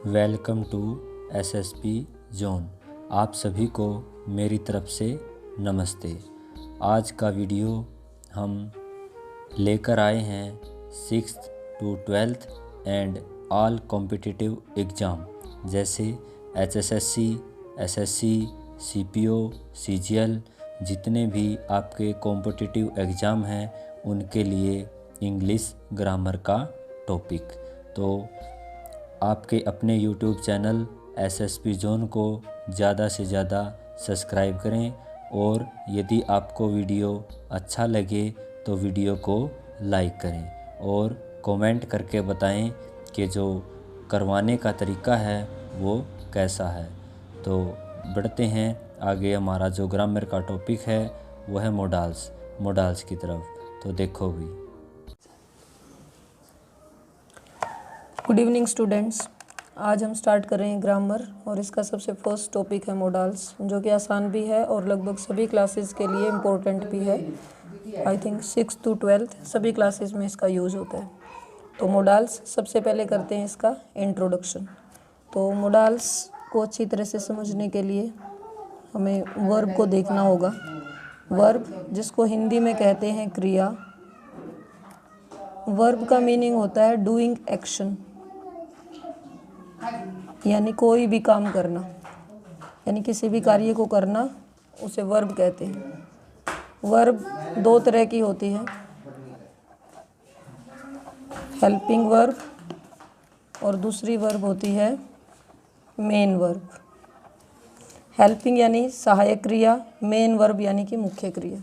Welcome to SSP zone. आप सभी को मेरी तरफ से नमस्ते। आज का वीडियो हम लेकर आए हैं 6th to 12th and all competitive exam जैसे एचएसएससी, एसएससी, सीपीओ, सीजीएल, जितने भी आपके कॉम्पिटिटिव एग्ज़ाम हैं उनके लिए इंग्लिश ग्रामर का टॉपिक। तो आपके अपने यूट्यूब चैनल एसएसपी जोन को ज़्यादा से ज़्यादा सब्सक्राइब करें और यदि आपको वीडियो अच्छा लगे तो वीडियो को लाइक करें और कमेंट करके बताएं कि जो करवाने का तरीका है वो कैसा है। तो बढ़ते हैं आगे। हमारा जो ग्रामर का टॉपिक है वो है मोडाल्स की तरफ। तो देखो भी। Good evening students. आज हम स्टार्ट कर रहे हैं ग्रामर और इसका सबसे फर्स्ट टॉपिक है मोडाल्स, जो कि आसान भी है और लगभग सभी क्लासेस के लिए इम्पोर्टेंट भी है। I think 6th to 12th सभी क्लासेस में इसका यूज़ होता है। तो मोडाल्स सबसे पहले करते हैं इसका इंट्रोडक्शन। तो मोडाल्स को अच्छी तरह से समझने के लिए हमें वर्ब को देखना होगा। वर्ब जिसको हिंदी में कहते हैं क्रिया। वर्ब का मीनिंग होता है डूइंग एक्शन, यानी कोई भी काम करना, यानी किसी भी कार्य को करना, उसे वर्ब कहते हैं। वर्ब दो तरह की होती है, हेल्पिंग वर्ब और दूसरी वर्ब होती है मेन वर्ब। हेल्पिंग यानी सहायक क्रिया, मेन वर्ब यानी कि मुख्य क्रिया।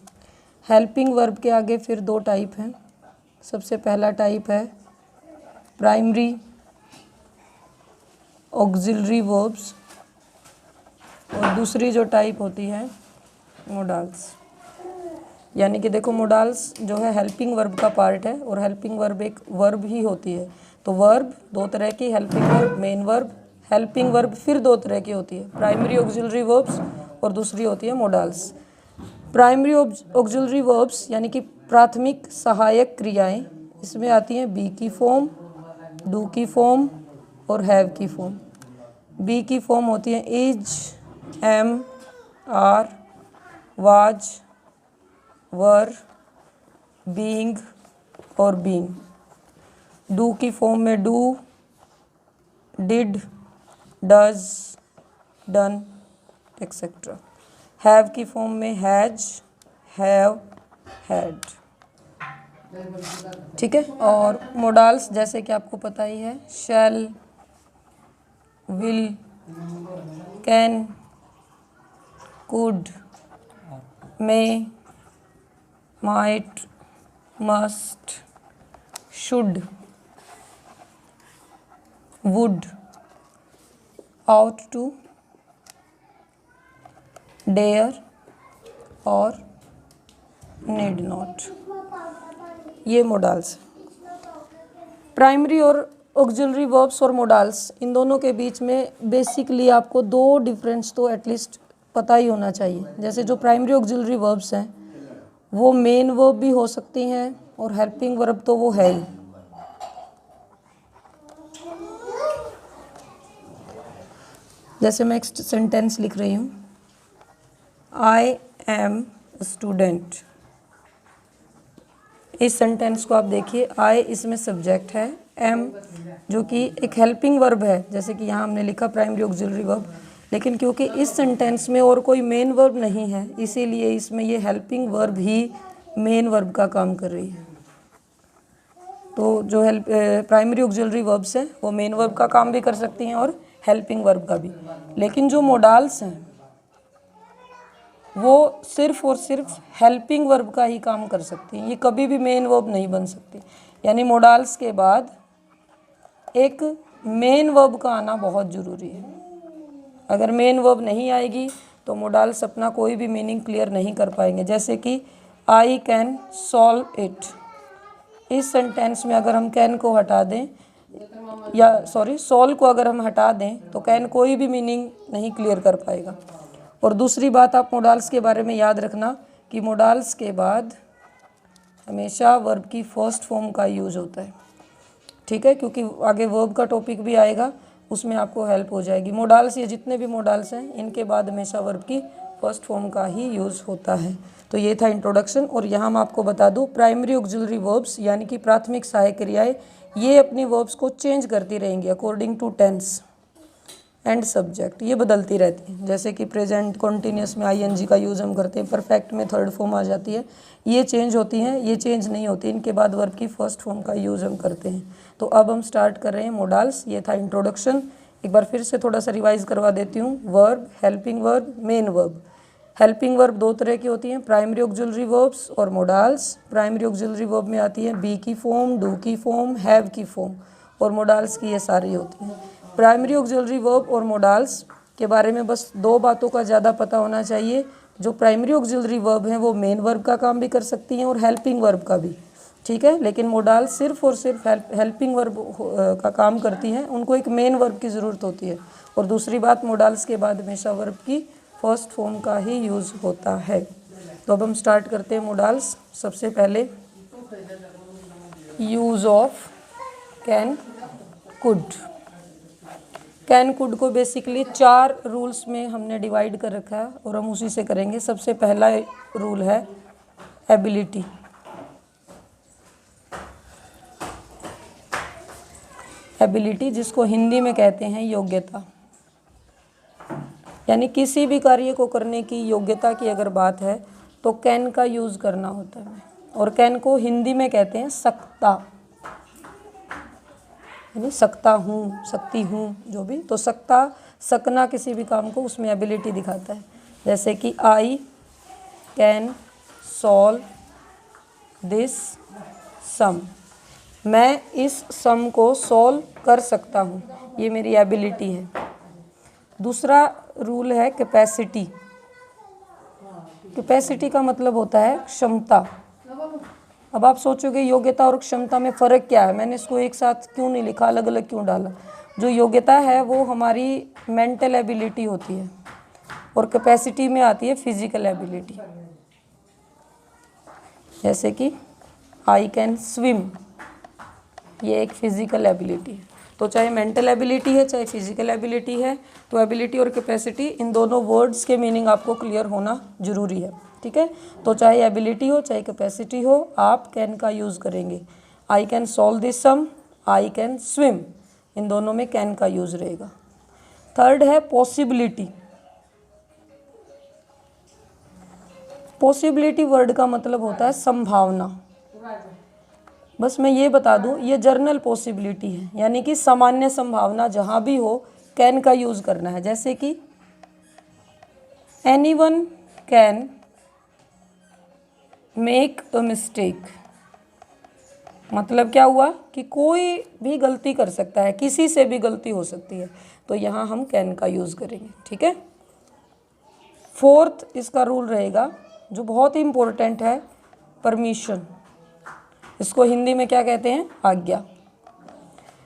हेल्पिंग वर्ब के आगे फिर दो टाइप हैं। सबसे पहला टाइप है प्राइमरी ऑक्सिलरी वर्ब्स और दूसरी जो टाइप होती है मोडाल्स। यानी कि देखो, मोडाल्स जो है हेल्पिंग वर्ब का पार्ट है और हेल्पिंग वर्ब एक वर्ब ही होती है। तो वर्ब दो तरह की, helping verb, main verb. Helping verb फिर दो तरह की होती है, प्राइमरी ऑक्सिलरी वर्ब्स और दूसरी होती है मोडाल्स। प्राइमरी ऑक्सिलरी वर्ब्स यानी कि प्राथमिक सहायक क्रियाएं, इसमें आती हैं बी की फॉर्म, डू की फॉर्म और हैव की फॉर्म। बी की फॉर्म होती है is, am, are, was, were, being और बीइंग। डू की फॉर्म में do, did, does, done etcetera. Have की फॉर्म में हैज, हैव, हैड। ठीक है। और मोडाल्स जैसे कि आपको पता ही है, shall, will, can, could, may, might, must, should, would, ought to, dare और need not, ये मोडाल्स। प्राइमरी और ऑक्सिलरी वर्ब्स और मोडाल्स, इन दोनों के बीच में बेसिकली आपको दो डिफरेंस तो एटलीस्ट पता ही होना चाहिए। जैसे जो प्राइमरी ऑक्सिलरी वर्ब्स हैं वो मेन वर्ब भी हो सकती हैं और हेल्पिंग वर्ब तो वो है ही। जैसे मैं एक सेंटेंस लिख रही हूँ, आई एम स्टूडेंट। इस सेंटेंस को आप देखिए, आई इसमें सब्जेक्ट है, एम जो कि एक हेल्पिंग वर्ब है, जैसे कि यहाँ हमने लिखा प्राइमरी ऑक्सिलरी वर्ब। लेकिन क्योंकि इस सेंटेंस में और कोई मेन वर्ब नहीं है, इसीलिए इसमें ये हेल्पिंग वर्ब ही मेन वर्ब का काम कर रही है। तो जो प्राइमरी ऑक्सिलरी वर्ब्स हैं वो मेन वर्ब का काम भी कर सकती हैं और हेल्पिंग वर्ब का भी। लेकिन जो मोडाल्स हैं वो सिर्फ और सिर्फ हेल्पिंग वर्ब का ही काम कर सकती हैं, ये कभी भी मेन वर्ब नहीं बन सकती। यानी मोडाल्स के बाद एक मेन वर्ब का आना बहुत ज़रूरी है। अगर मेन वर्ब नहीं आएगी तो मोडाल्स अपना कोई भी मीनिंग क्लियर नहीं कर पाएंगे। जैसे कि आई कैन सॉल्व इट, इस सेंटेंस में अगर हम कैन को हटा दें, या सॉल्व को अगर हम हटा दें तो कैन कोई भी मीनिंग नहीं क्लियर कर पाएगा। और दूसरी बात आप मोडाल्स के बारे में याद रखना कि मोडाल्स के बाद हमेशा वर्ब की फर्स्ट फॉर्म का यूज होता है। ठीक है, क्योंकि आगे वर्ब का टॉपिक भी आएगा उसमें आपको हेल्प हो जाएगी। मोडाल्स, ये जितने भी मोडाल्स हैं इनके बाद हमेशा वर्ब की फर्स्ट फॉर्म का ही यूज़ होता है। तो ये था इंट्रोडक्शन। और यहाँ मैं आपको बता दूँ, प्राइमरी ऑक्सिलरी वर्ब्स यानी कि प्राथमिक सहायक क्रियाएँ ये अपनी वर्ब्स को चेंज करती रहेंगी according to tense and subject, ये बदलती रहती है। जैसे कि प्रेजेंट कॉन्टीन्यूस में आईएनजी का यूज़ हम करते हैं, परफेक्ट में थर्ड फॉर्म आ जाती है, ये चेंज होती हैं, ये चेंज नहीं होती, इनके बाद वर्ब की फर्स्ट फॉर्म का यूज़ हम करते हैं। तो अब हम स्टार्ट कर रहे हैं मोडाल्स। ये था इंट्रोडक्शन। एक बार फिर से थोड़ा सा रिवाइज करवा देती हूँ। Verb, helping verb, main verb. Helping verb दो तरह की होती हैं, प्राइमरी ऑक्सिलरी वर्ब्स और मोडाल्स। प्राइमरी ऑक्सिलरी वर्ब में आती है बी की फॉर्म, डू की फॉर्म, हैव की फॉर्म, और मोडाल्स की ये सारी होती हैं। प्राइमरी ऑक्सिलरी वर्ब और मोडाल्स के बारे में बस दो बातों का ज़्यादा पता होना चाहिए। जो प्राइमरी ऑक्सिलरी वर्ब हैं वो मेन वर्ब का काम भी कर सकती हैं और हेल्पिंग वर्ब का भी, ठीक है। लेकिन मोडाल्स सिर्फ और सिर्फ हेल्पिंग वर्ब का काम करती हैं, उनको एक मेन वर्ब की ज़रूरत होती है। और दूसरी बात, मोडाल्स के बाद हमेशा वर्ब की फर्स्ट फॉर्म का ही यूज़ होता है। तो अब हम स्टार्ट करते हैं मोडाल्स। सबसे पहले use of can, could. Can could को बेसिकली 4 रूल्स में हमने डिवाइड कर रखा है और हम उसी से करेंगे। सबसे पहला रूल है एबिलिटी। एबिलिटी जिसको हिंदी में कहते हैं योग्यता, यानी किसी भी कार्य को करने की योग्यता की अगर बात है तो कैन का यूज़ करना होता है। और कैन को हिंदी में कहते हैं सकता, यानी सकता हूँ, सकती हूँ, जो भी। तो सकता, सकना किसी भी काम को, उसमें एबिलिटी दिखाता है। जैसे कि आई कैन सॉल्व दिस सम, मैं इस सम को सॉल्व कर सकता हूँ, ये मेरी एबिलिटी है। दूसरा रूल है कैपेसिटी। कैपेसिटी का मतलब होता है क्षमता। अब आप सोचोगे योग्यता और क्षमता में फ़र्क क्या है, मैंने इसको एक साथ क्यों नहीं लिखा, अलग अलग क्यों डाला। जो योग्यता है वो हमारी मेंटल एबिलिटी होती है और कैपेसिटी में आती है फिजिकल एबिलिटी। जैसे कि आई कैन स्विम, ये एक फिजिकल एबिलिटी है। तो चाहे मेंटल एबिलिटी है चाहे फिजिकल एबिलिटी है, तो एबिलिटी और कैपेसिटी इन दोनों वर्ड्स के मीनिंग आपको क्लियर होना ज़रूरी है, ठीक है। तो चाहे एबिलिटी हो चाहे कैपेसिटी हो, आप कैन का यूज़ करेंगे। I can solve this sum, I can swim, इन दोनों में कैन का यूज़ रहेगा। थर्ड है पॉसिबिलिटी। पॉसिबिलिटी वर्ड का मतलब होता है संभावना। बस मैं ये बता दूं, ये जर्नल पॉसिबिलिटी है, यानी कि सामान्य संभावना जहाँ भी हो कैन का यूज़ करना है। जैसे कि anyone can make a mistake, मतलब क्या हुआ कि कोई भी गलती कर सकता है, किसी से भी गलती हो सकती है, तो यहाँ हम कैन का यूज़ करेंगे, ठीक है। फोर्थ इसका रूल रहेगा जो बहुत ही इम्पोर्टेंट है, परमिशन। इसको हिंदी में क्या कहते हैं, आज्ञा।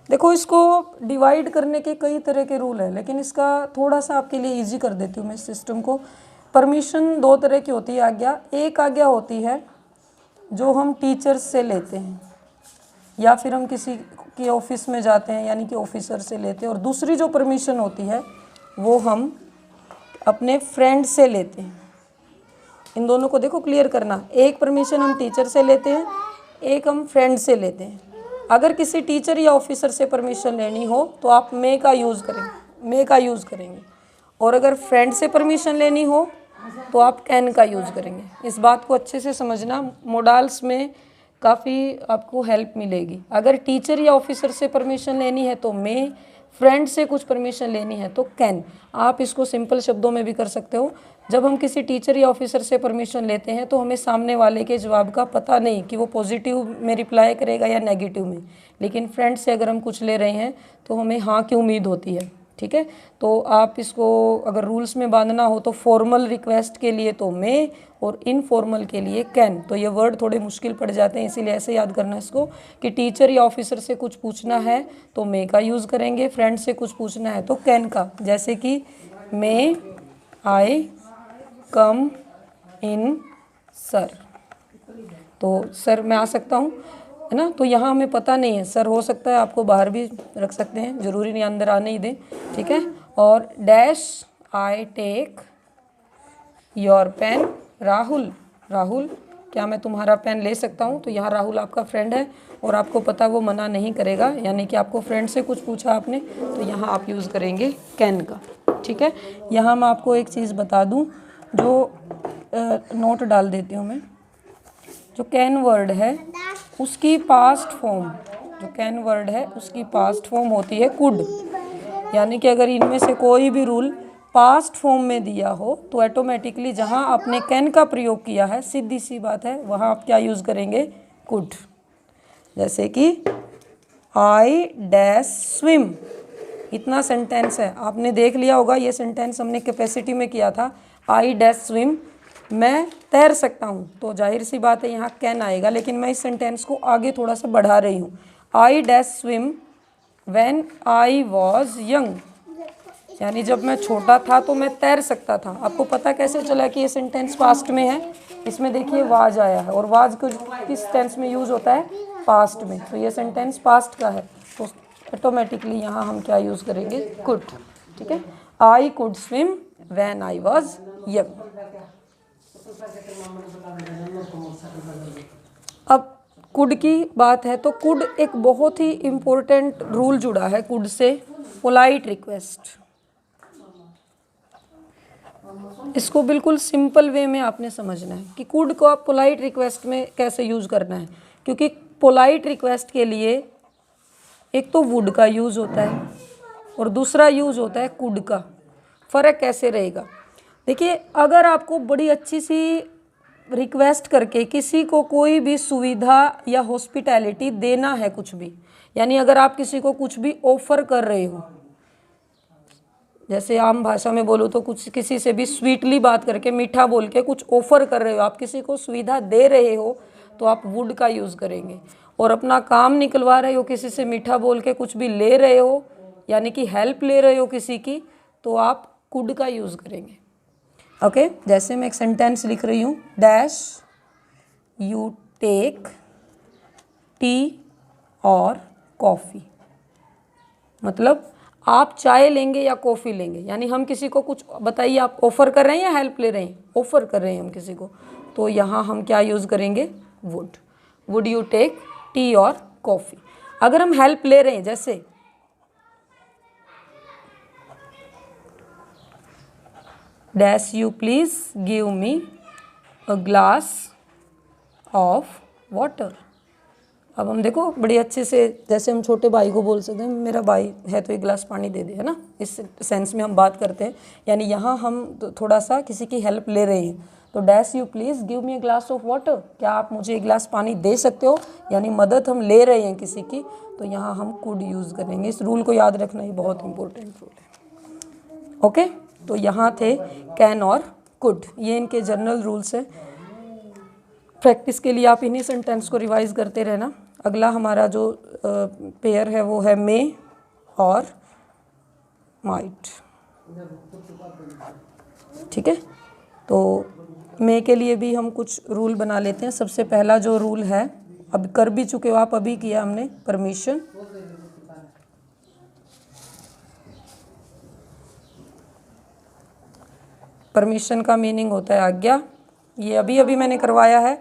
देखो इसको डिवाइड करने के कई तरह के रूल हैं, लेकिन इसका थोड़ा सा आपके लिए इजी कर देती हूँ मैं इस सिस्टम को। परमिशन दो तरह की होती है आज्ञा। एक आज्ञा होती है जो हम टीचर्स से लेते हैं या फिर हम किसी के ऑफिस में जाते हैं यानी कि ऑफिसर से लेते हैं, और दूसरी जो परमिशन होती है वो हम अपने फ्रेंड से लेते हैं। इन दोनों को देखो क्लियर करना, एक परमिशन हम टीचर से लेते हैं, एक हम फ्रेंड से लेते हैं। अगर किसी टीचर या ऑफिसर से परमिशन लेनी हो तो आप मे का यूज़ करेंगे, मे का यूज़ करेंगे, और अगर फ्रेंड से परमिशन लेनी हो तो आप कैन का यूज़ करेंगे। इस बात को अच्छे से समझना, मोडाल्स में काफ़ी आपको हेल्प मिलेगी। अगर टीचर या ऑफिसर से परमिशन लेनी है तो मे, फ्रेंड से कुछ परमिशन लेनी है तो कैन। आप इसको सिंपल शब्दों में भी कर सकते हो। जब हम किसी टीचर या ऑफिसर से परमिशन लेते हैं तो हमें सामने वाले के जवाब का पता नहीं कि वो पॉजिटिव में रिप्लाई करेगा या नेगेटिव में, लेकिन फ्रेंड से अगर हम कुछ ले रहे हैं तो हमें हाँ की उम्मीद होती है, ठीक है। तो आप इसको अगर रूल्स में बांधना हो तो फॉर्मल रिक्वेस्ट के लिए तो मे और इनफॉर्मल के लिए कैन। तो ये वर्ड थोड़े मुश्किल पड़ जाते हैं, इसीलिए ऐसे याद करना इसको कि टीचर या ऑफिसर से कुछ पूछना है तो मे का यूज़ करेंगे, फ्रेंड से कुछ पूछना है तो कैन का। जैसे कि मे आई कम इन सर, तो सर मैं आ सकता हूँ। है ना। तो यहाँ हमें पता नहीं है, सर हो सकता है आपको बाहर भी रख सकते हैं, ज़रूरी नहीं अंदर आने ही दें, ठीक है। और dash I take your pen Rahul, Rahul क्या मैं तुम्हारा पेन ले सकता हूँ। तो यहाँ राहुल आपका फ्रेंड है और आपको पता वो मना नहीं करेगा, यानी कि आपको फ्रेंड से कुछ पूछा आपने, तो यहाँ आप यूज़ करेंगे कैन का, ठीक है। यहाँ मैं आपको एक चीज़ बता दूँ, जो नोट डाल देती हूँ मैं, जो कैन वर्ड है उसकी पास्ट फॉर्म, जो कैन वर्ड है उसकी पास्ट फॉर्म होती है कुड, यानी कि अगर इनमें से कोई भी रूल पास्ट फॉर्म में दिया हो तो ऑटोमेटिकली जहाँ आपने कैन का प्रयोग किया है, सीधी सी बात है, वहाँ आप क्या यूज़ करेंगे, कुड। जैसे कि आई डैश स्विम, इतना सेंटेंस है, आपने देख लिया होगा, ये सेंटेंस हमने कैपेसिटी में किया था। आई डैश स्विम, मैं तैर सकता हूँ, तो जाहिर सी बात है यहाँ कैन आएगा, लेकिन मैं इस सेंटेंस को आगे थोड़ा सा बढ़ा रही हूँ। I dash swim when I was young, यानी जब मैं छोटा था तो मैं तैर सकता था। आपको पता कैसे चला कि ये सेंटेंस पास्ट में है, इसमें देखिए वाज आया है, और वाज को किस टेंस में यूज़ होता है, पास्ट में, तो ये सेंटेंस पास्ट का है, तो ऑटोमेटिकली यहाँ हम क्या यूज़ करेंगे, कुड, ठीक है। I could swim when I was young. अब कुड की बात है, तो कुड एक बहुत ही इम्पोर्टेंट रूल जुड़ा है कुड से, पोलाइट रिक्वेस्ट। इसको बिल्कुल सिंपल वे में आपने समझना है कि कुड को आप पोलाइट रिक्वेस्ट में कैसे यूज़ करना है, क्योंकि पोलाइट रिक्वेस्ट के लिए एक तो वुड का यूज़ होता है और दूसरा यूज़ होता है कुड का। फ़र्क कैसे रहेगा, देखिए, अगर आपको बड़ी अच्छी सी रिक्वेस्ट करके किसी को कोई भी सुविधा या हॉस्पिटैलिटी देना है, कुछ भी, यानी अगर आप किसी को कुछ भी ऑफ़र कर रहे हो, जैसे आम भाषा में बोलो तो कुछ किसी से भी स्वीटली बात करके, मीठा बोल के कुछ ऑफ़र कर रहे हो, आप किसी को सुविधा दे रहे हो, तो आप वुड का यूज़ करेंगे। और अपना काम निकलवा रहे हो, किसी से मीठा बोल के कुछ भी ले रहे हो, यानी कि हेल्प ले रहे हो किसी की, तो आप कुड का यूज़ करेंगे। ओके, जैसे मैं एक सेंटेंस लिख रही हूँ, डैश यू टेक टी और कॉफ़ी, मतलब आप चाय लेंगे या कॉफ़ी लेंगे, यानी हम किसी को कुछ, बताइए, आप ऑफ़र कर रहे हैं या हेल्प ले रहे हैं, ऑफ़र कर रहे हैं हम किसी को, तो यहाँ हम क्या यूज़ करेंगे, would. Would you take tea और कॉफ़ी। अगर हम हेल्प ले रहे हैं, जैसे dash you please give me a glass of water. अब हम देखो बड़ी अच्छे से, जैसे हम छोटे भाई को बोल सकते हैं, मेरा भाई है तो एक गिलास पानी दे दे, है ना, इस सेंस में हम बात करते हैं, यानी यहाँ हम तो थोड़ा सा किसी की हेल्प ले रहे हैं। तो dash you please give me a glass of water, क्या आप मुझे एक गिलास पानी दे सकते हो, यानी मदद हम ले रहे हैं किसी की, तो यहाँ हम कुड यूज़ करेंगे। इस रूल को याद रखना, ये बहुत इंपॉर्टेंट रूल है। ओके, तो यहाँ थे कैन और कुड, ये इनके जनरल रूल्स हैं। प्रैक्टिस के लिए आप इन्हीं सेंटेंस को रिवाइज करते रहना। अगला हमारा जो पेयर है वो है मे और माइट, ठीक है। तो मे के लिए भी हम कुछ रूल बना लेते हैं। सबसे पहला जो रूल है, अब कर भी चुके हो आप, अभी किया हमने, परमिशन। परमिशन का मीनिंग होता है आज्ञा, ये अभी अभी मैंने करवाया है।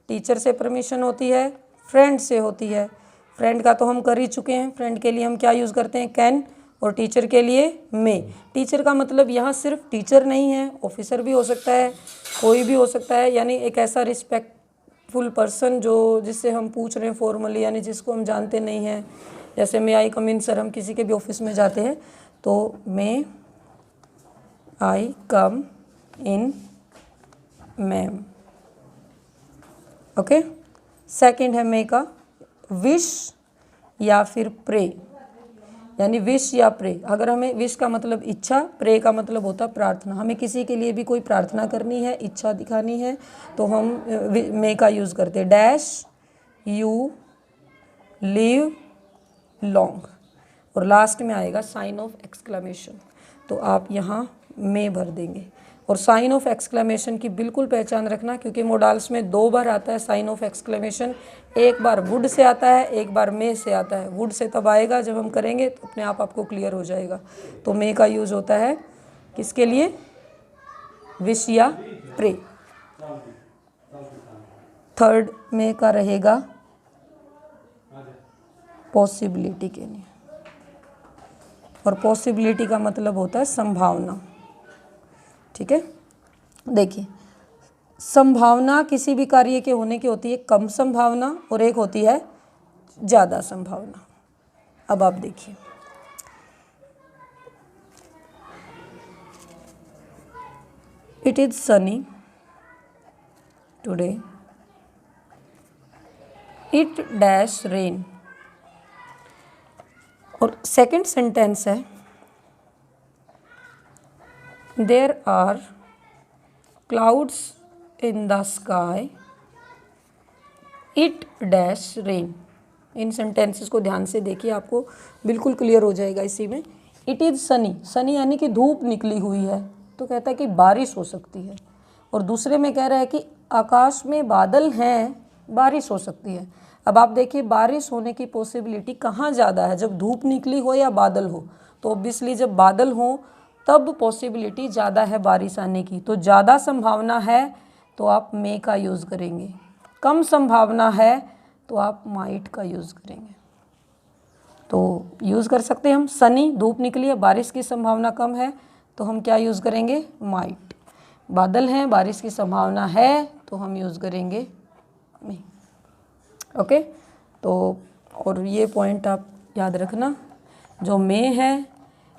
टीचर से परमिशन होती है, फ्रेंड से होती है। फ्रेंड का तो हम कर ही चुके हैं, फ्रेंड के लिए हम क्या यूज़ करते हैं, कैन, और टीचर के लिए मे। टीचर का मतलब यहाँ सिर्फ टीचर नहीं है, ऑफिसर भी हो सकता है, कोई भी हो सकता है, यानी एक ऐसा रिस्पेक्टफुल पर्सन जो जिससे हम पूछ रहे हैं फॉर्मली, यानी जिसको हम जानते नहीं हैं। जैसे मे आई कम इन सर, हम किसी के भी ऑफिस में जाते हैं तो मे आई कम इन मैम। ओके, सेकंड है मे का विश या फिर प्रे, यानी विश या प्रे। अगर हमें विश का मतलब इच्छा, प्रे का मतलब होता प्रार्थना, हमें किसी के लिए भी कोई प्रार्थना करनी है, इच्छा दिखानी है, तो हम मे का यूज़ करते हैं। डैश यू लिव लॉन्ग, और लास्ट में आएगा साइन ऑफ एक्सक्लेमेशन, तो आप यहाँ मे भर देंगे। और साइन ऑफ एक्सक्लेमेशन की बिल्कुल पहचान रखना, क्योंकि मोडाल्स में 2 बार आता है साइन ऑफ एक्सक्लेमेशन। एक बार वुड से आता है, एक बार मे से आता है। वुड से तब आएगा जब हम करेंगे, तो अपने आप आपको क्लियर हो जाएगा। तो मे का यूज़ होता है किसके लिए? विश या प्रे। थर्ड मे का रहेगा पॉसिबिलिटी के लिए, और पॉसिबिलिटी का मतलब होता है संभावना। ठीक है, देखिए संभावना किसी भी कार्य के होने की होती है कम संभावना, और एक होती है ज़्यादा संभावना। अब आप देखिए, it is sunny today, it dash rain. और सेकंड सेंटेंस है there are clouds in the sky, it dash rain. इन सेंटेंसेस को ध्यान से देखिए, आपको बिल्कुल क्लियर हो जाएगा इसी में। इट इज़ सनी, सनी यानी कि धूप निकली हुई है, तो कहता है कि बारिश हो सकती है। और दूसरे में कह रहा है कि आकाश में बादल हैं, बारिश हो सकती है। अब आप देखिए बारिश होने की पॉसिबिलिटी कहाँ ज़्यादा है, जब धूप निकली हो या बादल हो। तो ऑब्वियसली जब बादल हो तब पॉसिबिलिटी ज़्यादा है बारिश आने की। तो ज़्यादा संभावना है तो आप मे का यूज़ करेंगे, कम संभावना है तो आप माइट का यूज़ करेंगे। तो यूज़ कर सकते हैं हम सनी, धूप निकली है, बारिश की संभावना कम है, तो हम क्या यूज़ करेंगे? माइट। बादल हैं, बारिश की संभावना है, तो हम यूज़ करेंगे मे। ओके, तो और ये पॉइंट आप याद रखना, जो मे है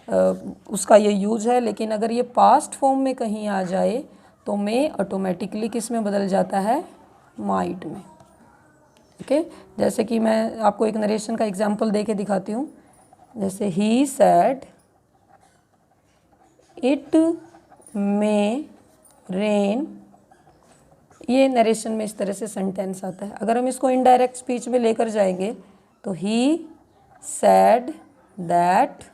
उसका ये यूज़ है, लेकिन अगर ये पास्ट फॉर्म में कहीं आ जाए तो मे ऑटोमेटिकली किस में बदल जाता है? माइट में। ओके, जैसे कि मैं आपको एक नरेशन का एग्जांपल दे के दिखाती हूँ। जैसे ही सैड इट मे रेन, ये नरेशन में इस तरह से सेंटेंस आता है। अगर हम इसको इनडायरेक्ट स्पीच में लेकर जाएंगे तो he said that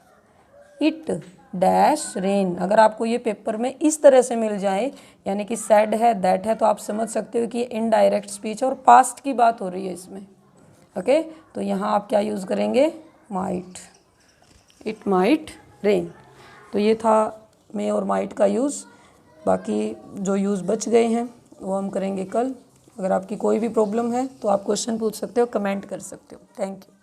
it dash rain. अगर आपको ये पेपर में इस तरह से मिल जाए, यानी कि सैड है, दैट है, तो आप समझ सकते हो कि ये इनडायरेक्ट स्पीच और पास्ट की बात हो रही है इसमें। ओके, तो यहाँ आप क्या यूज़ करेंगे? Might, it might rain. तो ये था मे और माइट का यूज़। बाकी जो यूज़ बच गए हैं वो हम करेंगे कल। अगर आपकी कोई भी प्रॉब्लम है तो आप क्वेश्चन पूछ सकते हो, कमेंट कर सकते हो। Thank you.